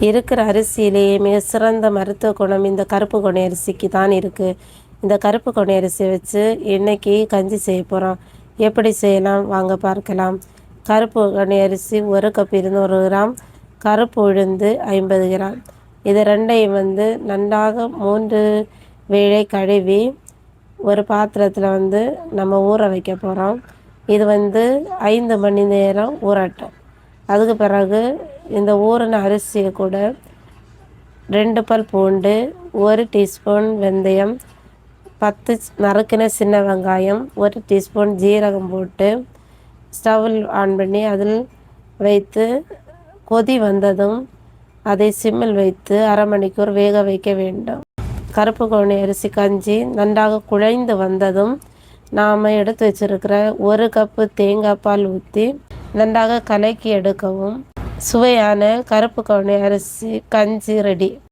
இருக்கிற அரிசியிலேயே மிக சிறந்த மருத்துவ குணம் இந்த கருப்பு கவுனி அரிசிக்கு தான் இருக்குது. இந்த கருப்பு கவுனி அரிசியை வச்சு இன்னைக்கு கஞ்சி செய்ய போகிறோம். எப்படி செய்யலாம் வாங்க பார்க்கலாம். கருப்பு கவுனி அரிசி 1 கப் 200 கிராம், கருப்பு உளுந்து 50 கிராம். இது ரெண்டையும் நன்றாக 3 வேளை கழுவி ஒரு பாத்திரத்தில் நம்ம ஊற வைக்க போகிறோம். இது 5 மணி நேரம் ஊறட்டும். அதுக்கு பிறகு இந்த ஊறின அரிசியை கூட 2 பல் பூண்டு, 1 டீஸ்பூன் வெந்தயம், 10 நறுக்கின சின்ன வெங்காயம், 1 டீஸ்பூன் ஜீரகம் போட்டு ஸ்டவ்வில் ஆன் பண்ணி அதில் வைத்து கொதி வந்ததும் அதை சிம்மில் வைத்து அரை மணிக்கூர் வேக வைக்க வேண்டும். கருப்பு கவுனி அரிசி கஞ்சி நன்றாக குழைந்து வந்ததும் நாம் எடுத்து வச்சிருக்கிற 1 கப்பு தேங்காய் பால் ஊற்றி நன்றாக கலக்கி எடுக்கவும். சுவையான கருப்பு கவுனி அரிசி கஞ்சி ரெடி.